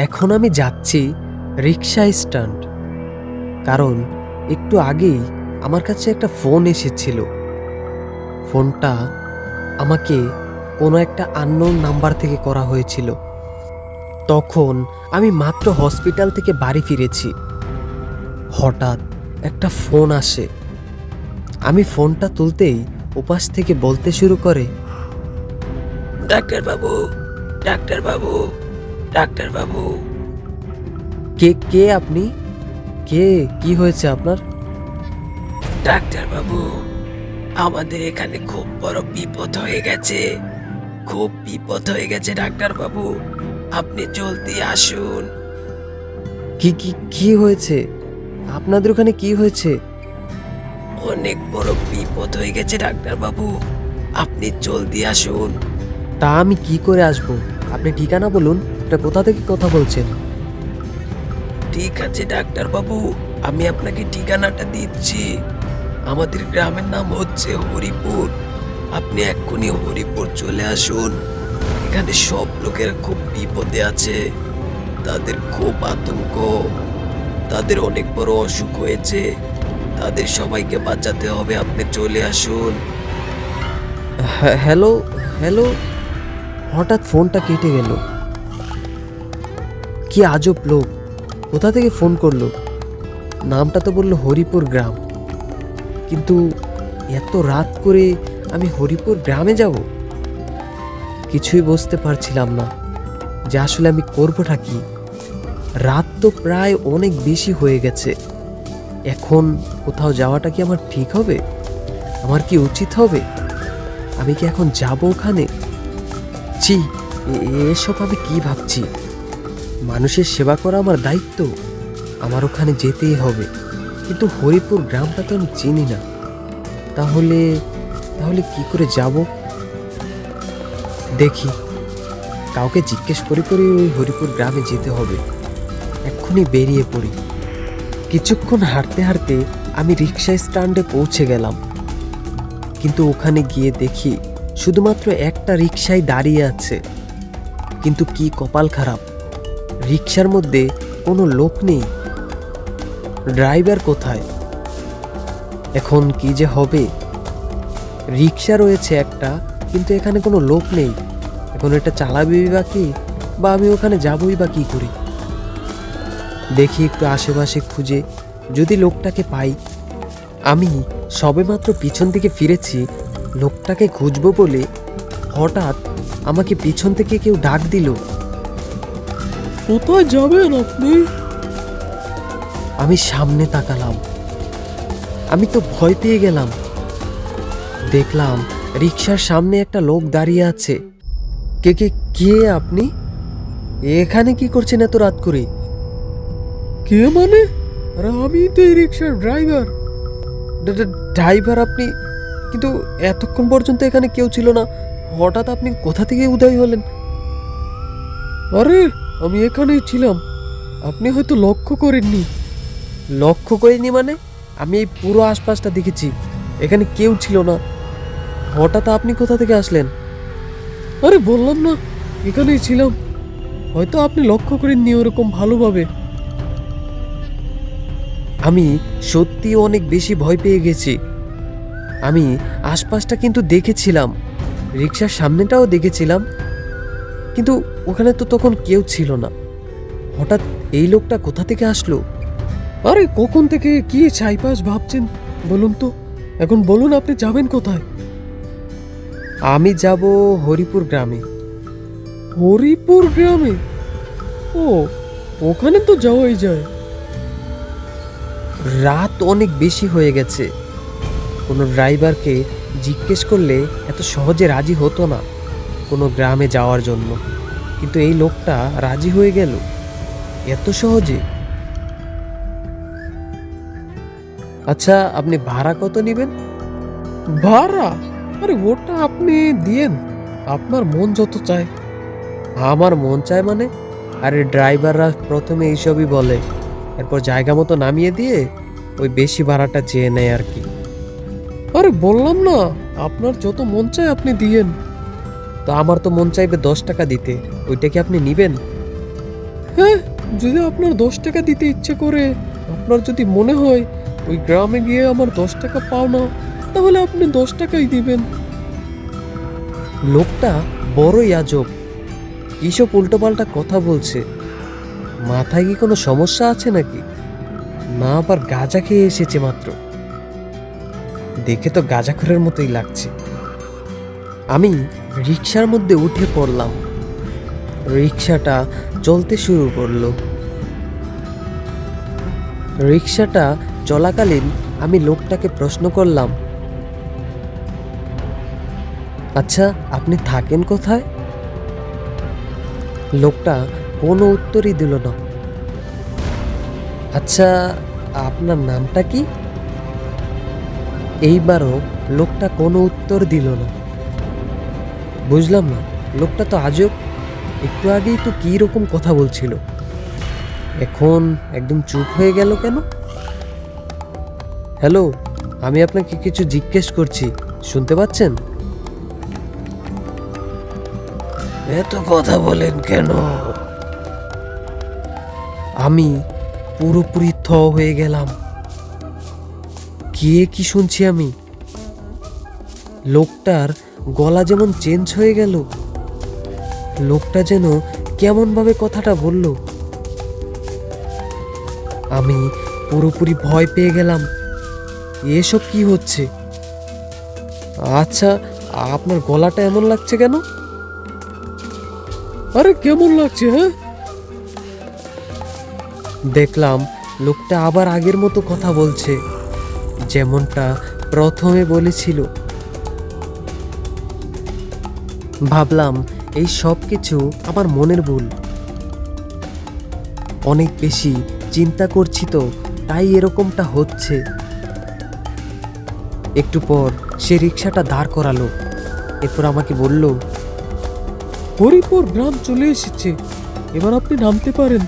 এখন আমি যাচ্ছি রিক্সা স্ট্যান্ড, কারণ একটু আগেই আমার কাছে একটা ফোন এসেছিল। ফোনটা আমাকে কোনো একটা আননোন নাম্বার থেকে করা হয়েছিল। তখন আমি মাত্র হসপিটাল থেকে বাড়ি ফিরেছি। হঠাৎ একটা ফোন আসে। আমি ফোনটা তুলতেই ওপাশ থেকে বলতে শুরু করে, ডাক্তারবাবু, ডাক্তারবাবু, ডাক্তারবাবু। কে কে আপনি? কে? কি হয়েছে আপনার? ডাক্তারবাবু, আমাদের এখানে খুব বড় বিপদ হয়ে গেছে, খুব বিপদ হয়ে গেছে ডাক্তারবাবু, আপনি জলদি আসুন। কি কি কি হয়েছে? আপনাদের ওখানে কি হয়েছে? অনেক বড় বিপদ হয়ে গেছে ডাক্তারবাবু, আপনি জলদি আসুন। তা আমি কি করে আসব? আপনি ঠিকানা বলুন, এটা কোথা থেকে কথা বলছেন? ঠিক আছে ডাক্তারবাবু, আমি আপনাকে ঠিকানাটা দিচ্ছি। আমাদের গ্রামের নাম হচ্ছে হরিপুর। আপনি এক্ষুনি হরিপুর চলে আসুন। এখানে সব লোকের খুব বিপদে আছে, তাদের খুব আতঙ্ক, তাদের অনেক বড় অসুখ হয়েছে, তাদের সবাইকে বাঁচাতে হবে, আপনি চলে আসুন। Hello hello. হঠাৎ ফোনটা কেটে গেল। কি আজব লোক, কোথা থেকে ফোন করলো? নামটা তো বললো হরিপুর গ্রাম, কিন্তু এত রাত করে আমি হরিপুর গ্রামে যাব? কিছুই বুঝতে পারছিলাম না যে আসলে আমি করবোটা কি। রাত তো প্রায় অনেক বেশি হয়ে গেছে। এখন কোথাও যাওয়াটা কি আমার ঠিক হবে? আমার কি উচিত হবে? আমি কি এখন যাব ওখানে? ছি, এসব আমি কি ভাবছি? মানুষের সেবা করা আমার দায়িত্ব, আমার ওখানে যেতেই হবে। কিন্তু হরিপুর গ্রামটা তো আমি চিনি না। তাহলে তাহলে কি করে যাব? দেখি, কাউকে জিজ্ঞেস করে করে ওই হরিপুর গ্রামে যেতে হবে। এক্ষুনি বেরিয়ে পড়ি। কিছুক্ষণ হাঁটতে হাঁটতে আমি রিক্সা স্ট্যান্ডে পৌঁছে গেলাম, কিন্তু ওখানে গিয়ে দেখি শুধুমাত্র একটা রিক্সাই দাঁড়িয়ে আছে। কিন্তু কি কপাল খারাপ, রিক্সার মধ্যে কোনো লোক নেই। ড্রাইভার কোথায়? এখন কি যে হবে? রিক্সা রয়েছে একটা, কিন্তু এখানে কোনো লোক নেই। এখন এটা চালাবি বা কি, বা আমি ওখানে যাবই বা কি করি? দেখি একটু আশেপাশে খুঁজে যদি লোকটাকে পাই। আমি সবেমাত্র পিছন থেকে ফিরেছি লোকটাকে খুঁজবো বলে, হঠাৎ আমাকে পিছন থেকে কেউ ডাক দিল। কোথায় যাবেন আপনি? আমি সামনে তাকালাম। আমি তো ভয় পেয়ে গেলাম। দেখলাম রিক্সার সামনে একটা লোক দাঁড়িয়ে আছে। কে কে কে আপনি? এখানে কি করছেন এত রাত করে? কে মানে? আরে আমি তো এই রিক্সার ড্রাইভার। ড্রাইভার আপনি? কিন্তু এতক্ষণ পর্যন্ত এখানে কেউ ছিল না, হঠাৎ আপনি কোথা থেকে উদয় হলেন? আরে আমি এখানেই ছিলাম, আপনি হয়তো লক্ষ্য করেননি। লক্ষ্য করিনি মানে? আমি এই পুরো আশপাশটা দেখেছি, এখানে কেউ ছিল না। হঠাৎ আপনি কোথা থেকে আসলেন? আরে বললাম না, এখানেই ছিলাম, হয়তো আপনি লক্ষ্য করেননি ওরকম ভালোভাবে। আমি সত্যি অনেক বেশি ভয় পেয়ে গেছি। আমি আশপাশটা কিন্তু দেখেছিলাম, রিক্সার সামনেটাও দেখেছিলাম, কিন্তু ওখানে তো তখন কেউ ছিল না। হঠাৎ এই লোকটা কোথা থেকে আসলো? আরে কখন থেকে কি ছাইপাশ ভাবছেন বলুন তো? এখন বলুন আপনি যাবেন কোথায়? আমি যাব হরিপুর গ্রামে। হরিপুর গ্রামে? ও, ওখানে তো যাওয়াই যায়। রাত অনেক বেশি হয়ে গেছে। কোনো ড্রাইভারকে জিজ্ঞেস করলে এত সহজে রাজি হতো না কোনো গ্রামে যাওয়ার জন্য, কিন্তু এই লোকটা রাজি হয়ে গেল এত সহজে। আচ্ছা, আপনি ভাড়া কত নেবেন? ভাড়া? আরে ওটা আপনি দিয়েন, আপনার মন যত চায়। আমার মন চায় মানে? আরে ড্রাইভাররা প্রথমে এইসবই বলে, এরপর জায়গা মতো নামিয়ে দিয়ে ওই বেশি ভাড়াটা চেয়ে নেয় আর কি। আরে বললাম না, আপনার যত মন চায় আপনি দিয়েন। তো আমার তো মন চাইবে 10 টাকা দিতে, ওইটা কি আপনি নিবেন? হ্যাঁ, যদি আপনার 10 টাকা দিতে ইচ্ছে করে, আপনার যদি মনে হয় ওই গ্রামে গিয়ে আমার 10 টাকা পাও না, তাহলে আপনি 10 টাকাই দিবেন। লোকটা বড়ই আজব, কিসব উল্টোপাল্টা কথা বলছে। মাথায় কি কোনো সমস্যা আছে নাকি? না আবার গাঁজা খেয়ে এসেছে মাত্র? দেখে তো গাঁজাখোরের মতোই লাগছে। আমি রিক্সার মধ্যে উঠে পড়লাম। রিক্সাটা চলতে শুরু করলো। রিক্সাটা চলাকালীন আমি লোকটাকে প্রশ্ন করলাম, আচ্ছা আপনি থাকেন কোথায়? লোকটা কোনো উত্তরই দিল না। আচ্ছা আপনার নামটা কি? এইবারও লোকটা কোনো উত্তর দিল না। বুঝলাম না, লোকটা তো আজব। একটু আগেই তো কী রকম কথা বলছিল, এখন একদম চুপ হয়ে গেল কেন? হ্যালো, আমি আপনাকে কিছু জিজ্ঞেস করছি, শুনতে পাচ্ছেন? এত কথা বলেন কেন? আমি পুরোপুরি হয়ে গেলাম। কি শুনছি আমি? লোকটার গলা যেমন চেঞ্জ হয়ে গেল, লোকটা যেন কেমন ভাবে কথাটা বলল। আমি পুরোপুরি ভয় পেয়ে গেলাম। এসব কি হচ্ছে? আচ্ছা আপনার গলাটা এমন লাগছে কেন? আরে কেমন লাগছে? হ্যাঁ, দেখলাম লোকটা আবার আগের মতো কথা বলছে, যেমনটা প্রথমে বলেছিল। ভাবলাম এই সব কিছু আমার মনের ভুল। অনেক বেশি চিন্তা করছি তো, তাই এরকমটা হচ্ছে। একটু পর সে রিক্সাটা দাঁড় করালো। এরপর আমাকে বলল, হরিপুর গ্রাম চলে এসেছে, এবার আপনি নামতে পারেন।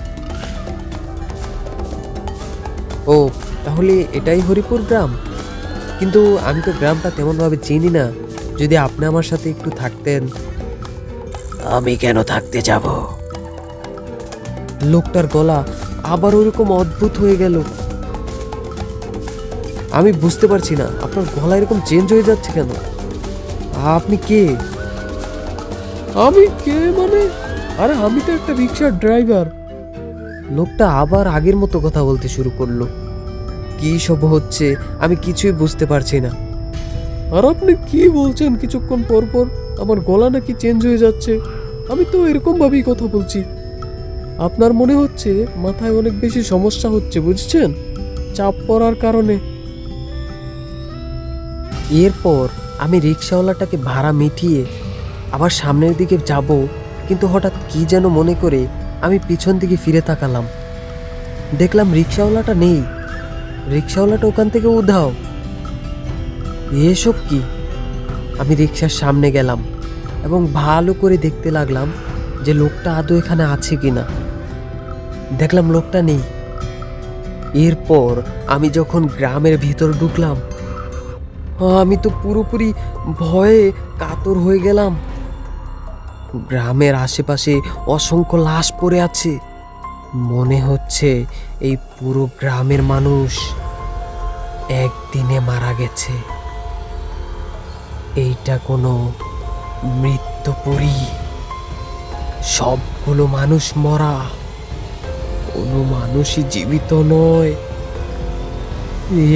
ও, তাহলে এটাই হরিপুর গ্রাম? কিন্তু আমি তো গ্রামটা তেমনভাবে চিনি না, যদি আপনি আমার সাথে একটু থাকতেন। আমি কেন থাকতে যাব? লোকটার গলা আবার ওরকম অদ্ভুত হয়ে গেল। আমি বুঝতে পারছি না, আপনার গলা এরকম চেঞ্জ হয়ে যাচ্ছে কেন? আপনি কে? আমি কে মানে? আরে আমি তো একটা রিক্সার ড্রাইভার। লোকটা আবার আগের মতো কথা বলতে শুরু করলো। কি সব হচ্ছে আমি কিছুই বুঝতে পারছি না। আর আপনি কি বলছেন কিছুক্ষণ পর পর আমার গলা নাকি চেঞ্জ হয়ে যাচ্ছে? আমি তো এরকম ভাবেই কথা বলছি। আপনার মনে হচ্ছে মাথায় অনেক বেশি সমস্যা হচ্ছে, বুঝছেন? চাপ পড়ার কারণে। এরপর আমি রিক্সাওয়ালাটাকে ভাড়া মিটিয়ে আবার সামনের দিকে যাব, কিন্তু হঠাৎ কি যেন মনে করে আমি পিছন দিকে ফিরে তাকালাম। দেখলাম রিক্সাওয়ালাটা নেই। রিক্সাওয়ালাটা ওখান থেকে উধাও। এসব কি? আমি রিক্সার সামনে গেলাম এবং ভালো করে দেখতে লাগলাম যে লোকটা আদৌ এখানে আছে কিনা। দেখলাম লোকটা নেই। এরপর আমি যখন গ্রামের ভিতর ঢুকলাম, আমি তো পুরোপুরি ভয়ে কাতর হয়ে গেলাম। গ্রামের আশেপাশে অসংখ্য লাশ পড়ে আছে। মনে হচ্ছে এই পুরো গ্রামের মানুষ একদিনে মারা গেছে। এইটা কোনো মৃত্যুপুরী। সবগুলো মানুষ মরা, কোনো মানুষই জীবিত নয়।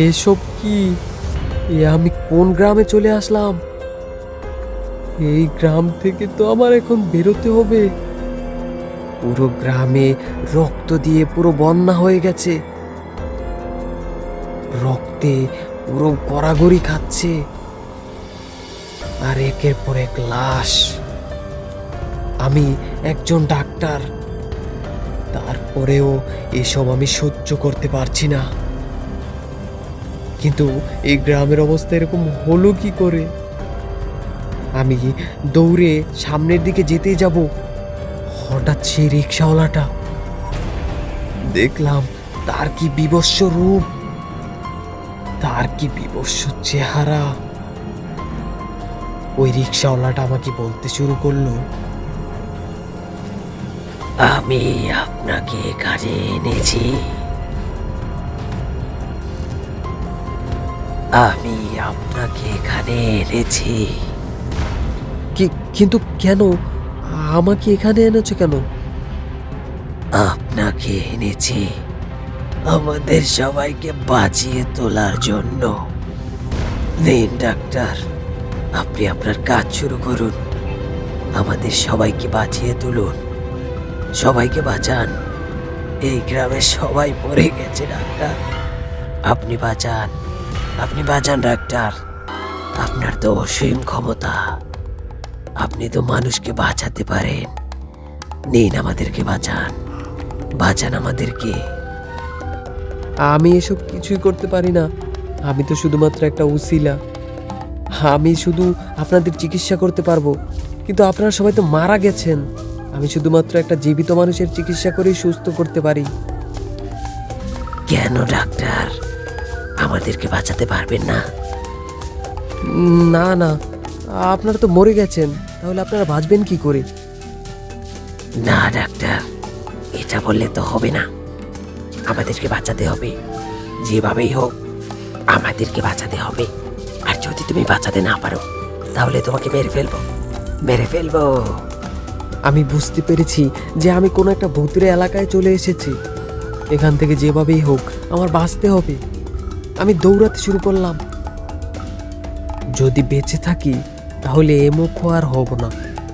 এসব কি? আমি কোন গ্রামে চলে আসলাম? এই গ্রাম থেকে তো আমার এখন বেরোতে হবে। পুরো গ্রামে রক্ত দিয়ে পুরো বন্যা হয়ে গেছে। রক্তে পুরো গড়াগড়ি খাচ্ছে, আর একের পর এক লাশ। আমি একজন ডাক্তার, তারপরেও এসব আমি সহ্য করতে পারছি না। কিন্তু এই গ্রামের অবস্থা এরকম হলো কি করে? আমি দৌড়ে সামনের দিকে যেতেই যাব, হঠাৎ সেই রিক্সাওয়ালাটা দেখলাম। তার কি বিভৎস রূপ, তার কি বিভৎস চেহারা। ওই রিক্সাওয়ালাটা আমাকে বলতে শুরু করলো, আমি আপনাকে এখানে এনেছি। আমি আপনাকে এখানে এনেছি। কিন্তু কেন আমাকে এখানে এনেছো কেন? আপনাকে এনেছি আমাদের সবাইকে বাঁচিয়ে তোলার জন্য। নিন ডাক্তার, আপনি আপনার কাজ শুরু করুন। আমাদের সবাইকে বাঁচিয়ে তুলুন, সবাইকে বাঁচান। এই গ্রামের সবাই মরে গেছে ডাক্তার, আপনি বাঁচান, আপনি বাঁচান ডাক্তার। আপনার তো অসীম ক্ষমতা, আপনি তো মানুষকে বাঁচাতে পারেন। নিন, আমাদেরকে বাঁচান, বাঁচান আমাদেরকে। আমি এসব কিছুই করতে পারি না, আমি তো শুধুমাত্র একটা উসিলা। আমি শুধু আপনাদের চিকিৎসা করতে পারবো, কিন্তু আপনারা সবাই তো মারা গেছেন। আমি শুধুমাত্র একটা জীবিত মানুষের চিকিৎসা করেই সুস্থ করতে পারি। কেন ডাক্তার, আমাদেরকে বাঁচাতে পারবেন না? না না, আপনারা তো মরে গেছেন, তাহলে আপনারা বাঁচবেন কি করে? না ডাক্তার, এটা বললে তো হবে না। আমাদেরকে বাঁচাতে হবে, যেভাবেই হোক আমাদেরকে বাঁচাতে হবে। আর যদি তুমি বাঁচাতে না পারো, তাহলে তোমাকে মেরে ফেলবো, মেরে ফেলবো। আমি বুঝতে পেরেছি যে আমি কোনো একটা ভূতের এলাকায় চলে এসেছি। এখান থেকে যেভাবেই হোক আমার বাঁচতে হবে। আমি দৌড়াতে শুরু করলাম। যদি বেঁচে থাকি তাহলে এমুখো আর হব না।